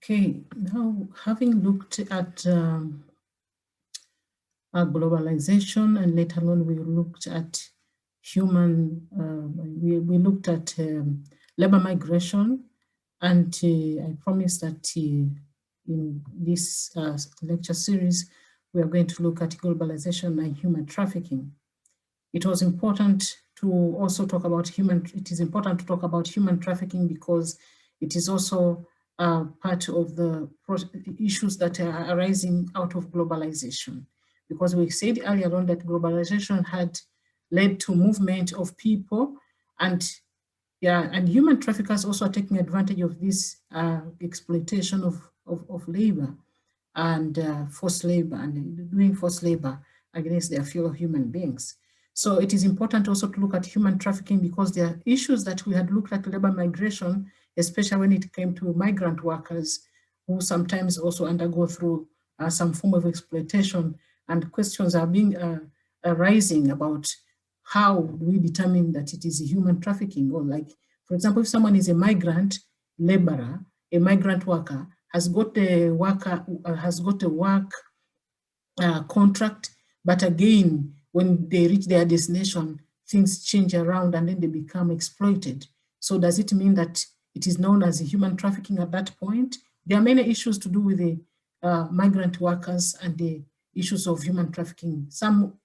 Okay, now having looked at globalization, and later on we looked at we looked at labor migration, and I promised that in this lecture series we are going to look at globalization and human trafficking. It was important to also talk about it is important to talk about human trafficking because it is also part of the issues that are arising out of globalization. Because we said earlier on that globalization had led to movement of people, and human traffickers also are taking advantage of this exploitation of labor and forced labor, and doing forced labor against their fellow human beings. So it is important also to look at human trafficking because there are issues that we had looked at labor migration, especially when it came to migrant workers who sometimes also undergo through some form of exploitation, and questions are being arising about how do we determine that it is human trafficking, or like, for example, if someone is a migrant laborer, a migrant worker, has got a work contract, but again, when they reach their destination, things change around and then they become exploited. So does it mean that it is known as human trafficking at that point? There are many issues to do with the migrant workers and the issues of human trafficking. Some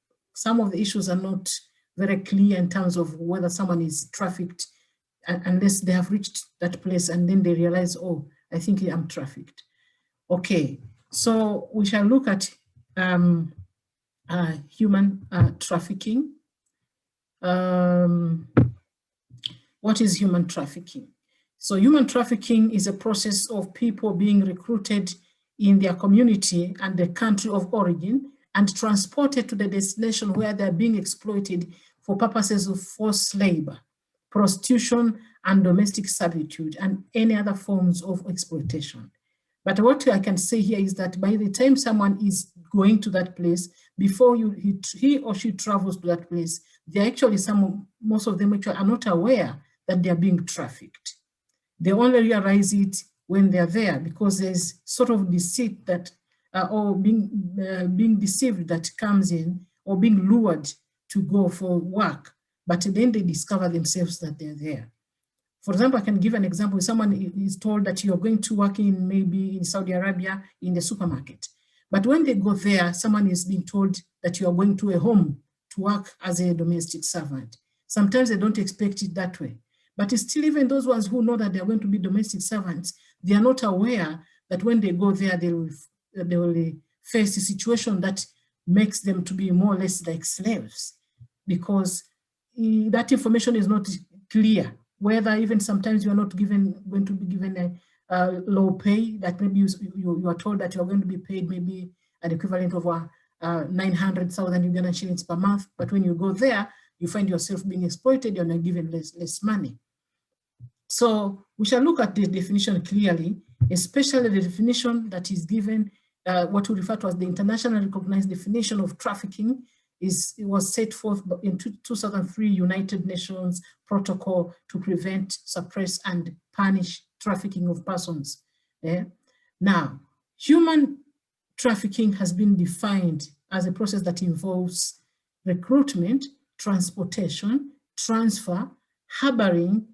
of the issues are not very clear in terms of whether someone is trafficked unless they have reached that place and then they realize, oh, I think I'm trafficked. Okay, so we shall look at human trafficking. What is human trafficking? So human trafficking is a process of people being recruited in their community and the country of origin and transported to the destination where they're being exploited for purposes of forced labor, prostitution, and domestic servitude, and any other forms of exploitation. But what I can say here is that by the time someone is going to that place, before he or she travels to that place, they actually, most of them actually are not aware that they are being trafficked. They only realize it when they're there, because there's sort of deceit that, or being deceived that comes in, or being lured to go for work, but then they discover themselves that they're there. For example, I can give an example. Someone is told that you're going to work in maybe in Saudi Arabia in the supermarket. But when they go there, someone is being told that you are going to a home to work as a domestic servant. Sometimes they don't expect it that way. But still, even those ones who know that they're going to be domestic servants, they are not aware that when they go there, they will face a situation that makes them to be more or less like slaves, because that information is not clear. Whether even sometimes you are not going to be given a low pay, that maybe you are told that you are going to be paid maybe an equivalent of 900,000 Ugandan shillings per month. But when you go there, you find yourself being exploited, you're not given less money. So we shall look at the definition clearly, especially the definition that is given, what we refer to as the internationally recognized definition of trafficking. It was set forth in 2003 United Nations Protocol to prevent, suppress, and punish trafficking of persons. Now, human trafficking has been defined as a process that involves recruitment, transportation, transfer, harboring,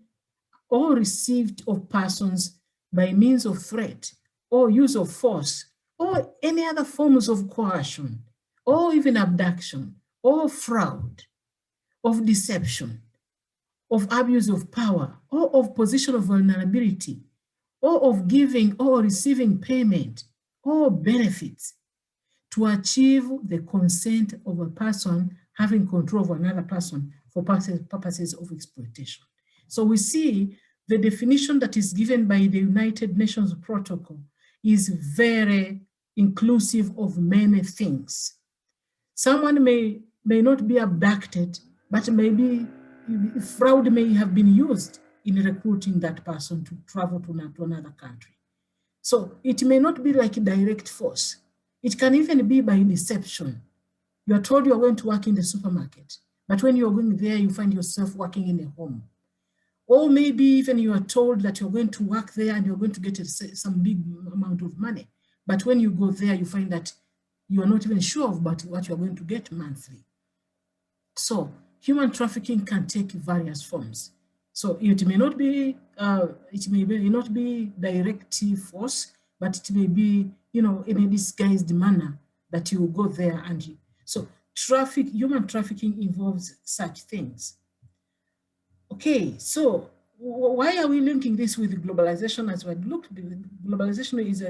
or received of persons by means of threat or use of force or any other forms of coercion, or even abduction, or fraud, of deception, of abuse of power, or of position of vulnerability, or of giving or receiving payment or benefits to achieve the consent of a person having control of another person for purposes of exploitation. So we see the definition that is given by the United Nations Protocol is very inclusive of many things. Someone may not be abducted, but maybe fraud may have been used in recruiting that person to travel to another country. So it may not be like a direct force. It can even be by deception. You are told you are going to work in the supermarket, but when you are going there, you find yourself working in a home. Or maybe even you are told that you're going to work there and you're going to get some big amount of money. But when you go there, you find that you are not even sure about what you're going to get monthly. So human trafficking can take various forms. So it may not be direct force, but it may be, in a disguised manner that you go there so human trafficking involves such things. Okay, so why are we linking this with globalization? As we had looked, globalization is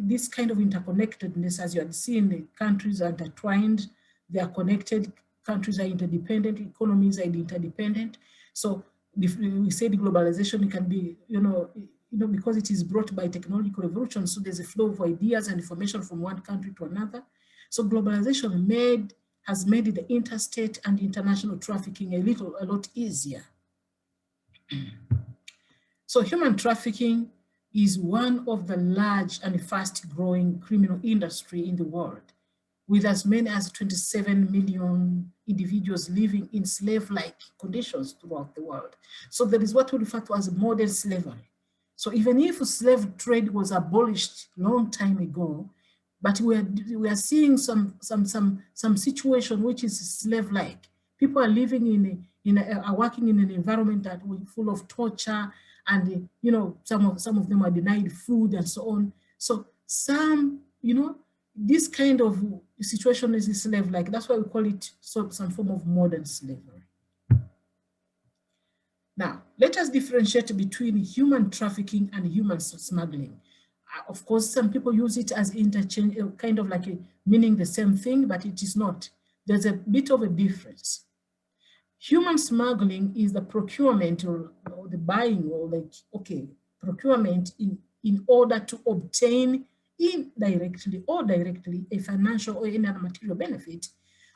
this kind of interconnectedness. As you had seen, the countries are intertwined, they are connected, countries are interdependent, economies are interdependent. So if we said globalization, it can be, because it is brought by technological revolution, so there's a flow of ideas and information from one country to another. So globalization has made the interstate and international trafficking a lot easier. So human trafficking is one of the large and fast-growing criminal industry in the world, with as many as 27 million individuals living in slave-like conditions throughout the world. So there is what we refer to as modern slavery. So even if slave trade was abolished long time ago, but we are seeing some situation which is slave-like. People are living are working in an environment that was full of torture, and some of them are denied food and so on. So this kind of situation is slave-like. That's why we call it some form of modern slavery. Now, let us differentiate between human trafficking and human smuggling. Of course, some people use it as interchange, kind of like meaning the same thing, but it is not. There's a bit of a difference. Human smuggling is the procurement or the buying, or procurement in order to obtain indirectly or directly a financial or any other material benefit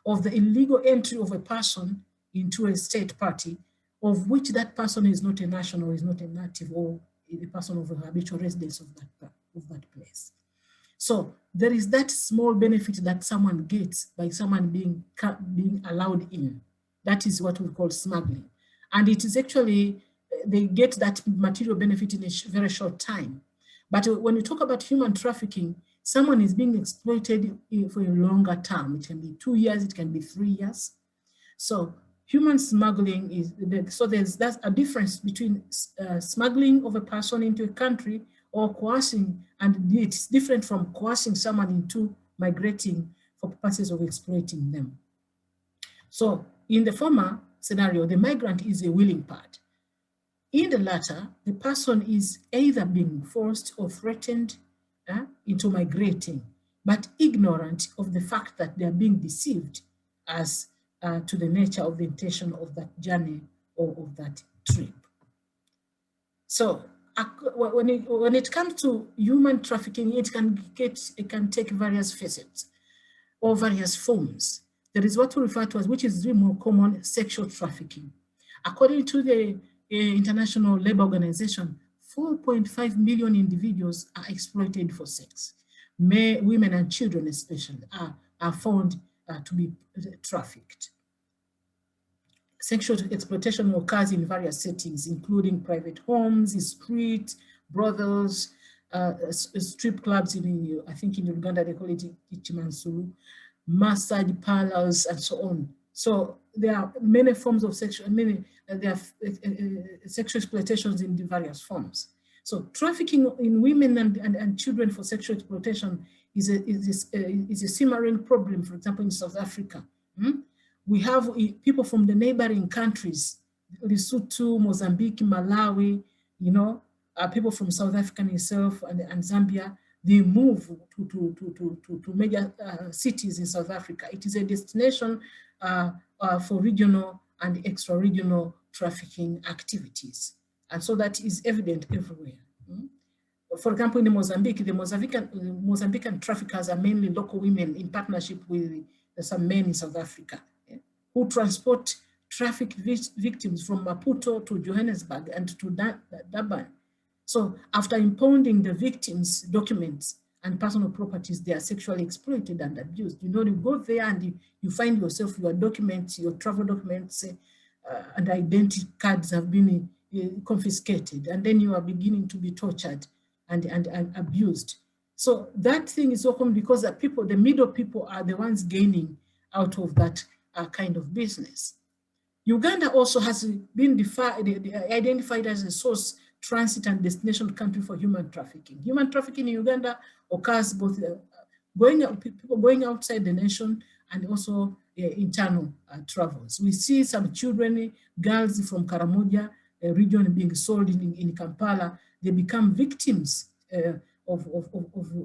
of the illegal entry of a person into a state party, of which that person is not a national, is not a native, or a person of a habitual residence of that place. So there is that small benefit that someone gets by someone being allowed in. That is what we call smuggling. And it is actually, they get that material benefit in a very short time. But when you talk about human trafficking, someone is being exploited for a longer term. It can be 2 years, it can be 3 years. So human smuggling that's a difference between smuggling of a person into a country or coercing, and it's different from coercing someone into migrating for purposes of exploiting them. So in the former scenario, the migrant is a willing part. In the latter, the person is either being forced or threatened into migrating, but ignorant of the fact that they are being deceived as to the nature of the intention of that journey or of that trip. So when it comes to human trafficking, it can take various facets or various forms. There is what we refer to as, which is the more common, sexual trafficking. According to the International Labour Organization, 4.5 million individuals are exploited for sex. Women and children especially are found to be trafficked. Sexual exploitation occurs in various settings, including private homes, street, brothels, strip clubs I think in Uganda they call it Ichimansuru, massage parlors, and so on. So there are many forms of sexual exploitations in the various forms. So trafficking in women and children for sexual exploitation is a simmering problem, for example, in South Africa. We have people from the neighboring countries, Lesotho, Mozambique, Malawi, people from South Africa itself and Zambia. They move to major cities in South Africa. It is a destination for regional and extra-regional trafficking activities. And so that is evident everywhere. For example, in Mozambique, the Mozambican traffickers are mainly local women in partnership with some men in South Africa, who transport traffic victims from Maputo to Johannesburg and to Durban. So after impounding the victims' documents and personal properties, they are sexually exploited and abused. You go there and you find yourself, your documents, your travel documents and identity cards have been confiscated, and then you are beginning to be tortured and abused. So that thing is so common because the middle people are the ones gaining out of that kind of business. Uganda also has been identified as a source, transit, and destination country for human trafficking. Human trafficking in Uganda occurs both people going outside the nation and also internal travels. We see some children, girls from Karamoja region being sold in Kampala. They become victims of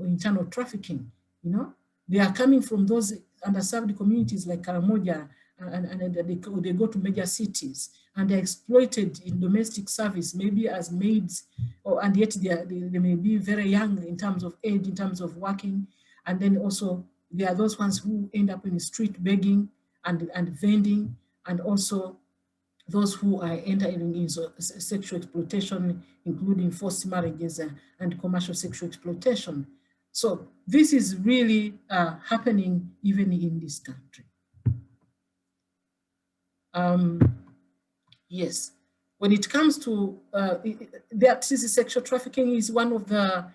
internal trafficking. You know, they are coming from those underserved communities like Karamoja, and they go to major cities and they're exploited in domestic service, maybe as maids, and yet they may be very young in terms of age, in terms of working. And then also there are those ones who end up in the street begging and vending, and also those who are entering into sexual exploitation, including forced marriages and commercial sexual exploitation. So this is really happening even in this country. Yes, when it comes to sexual trafficking is one of the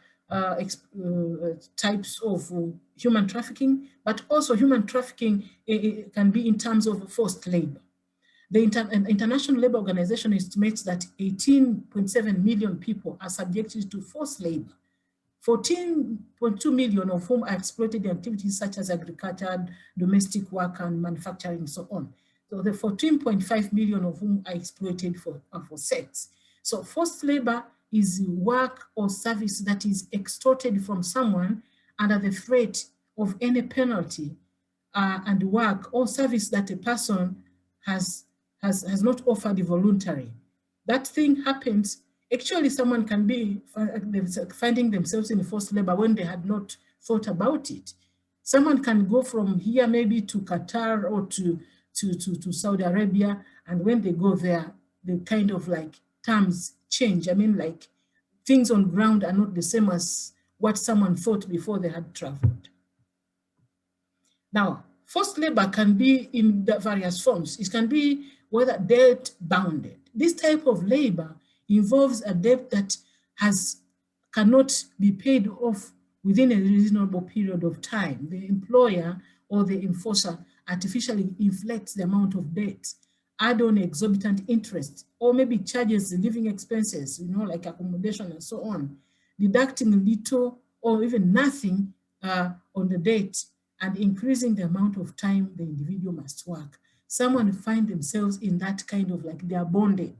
types of human trafficking, but also human trafficking can be in terms of forced labor. The International Labour Organization estimates that 18.7 million people are subjected to forced labor, 14.2 million of whom are exploited in activities such as agriculture, domestic work, and manufacturing, and so on. So the 14.5 million of whom are exploited for sex. So forced labor is work or service that is extorted from someone under the threat of any penalty and work or service that a person has not offered voluntary. That thing happens. Actually, someone can be finding themselves in forced labor when they had not thought about it. Someone can go from here maybe to Qatar or to Saudi Arabia, and when they go there, the kind of like terms change. I mean, like things on ground are not the same as what someone thought before they had traveled. Now, forced labor can be in the various forms. It can be whether debt bounded. This type of labor involves a debt that cannot be paid off within a reasonable period of time. The employer or the enforcer artificially inflates the amount of debt, add on exorbitant interest, or maybe charges the living expenses, you know, like accommodation and so on, deducting little or even nothing on the debt and increasing the amount of time the individual must work. Someone find themselves in that kind of like they are bonded.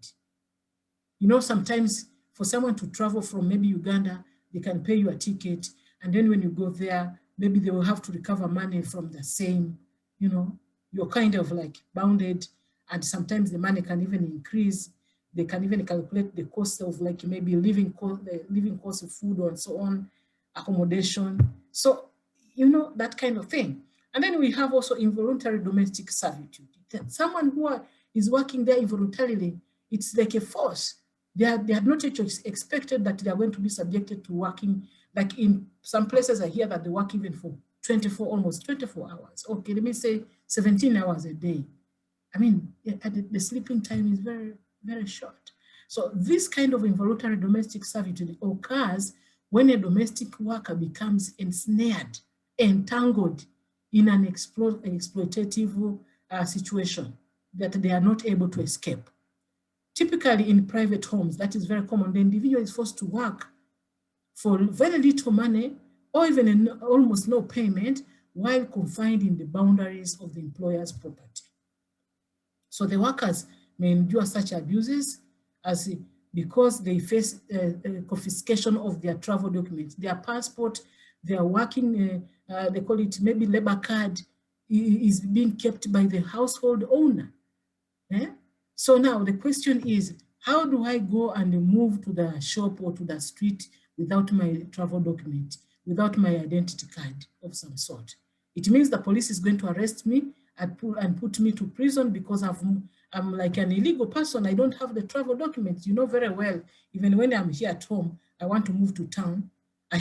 You know, sometimes for someone to travel from maybe Uganda, they can pay you a ticket, and then when you go there, maybe they will have to recover money from the same, you know, you're kind of like bounded, and sometimes the money can even increase. They can even calculate the cost of like maybe the living cost of food and so on, accommodation. So, you know, that kind of thing. And then we have also involuntary domestic servitude. Someone who is working there involuntarily, it's like a force. They had not expected that they are going to be subjected to working, like in some places I hear that they work even for almost 24 hours. Okay, let me say 17 hours a day. I mean, the sleeping time is very, very short. So this kind of involuntary domestic servitude occurs when a domestic worker becomes ensnared, entangled in an exploitative situation that they are not able to escape. Typically in private homes, that is very common. The individual is forced to work for very little money or even almost no payment while confined in the boundaries of the employer's property. So the workers may endure such abuses because they face confiscation of their travel documents, their passport, their working, they call it maybe labor card, is being kept by the household owner. So now the question is, how do I go and move to the shop or to the street without my travel document, without my identity card of some sort? It means the police is going to arrest me and put me to prison because I'm like an illegal person. I don't have the travel documents. You know very well, even when I'm here at home, I want to move to town.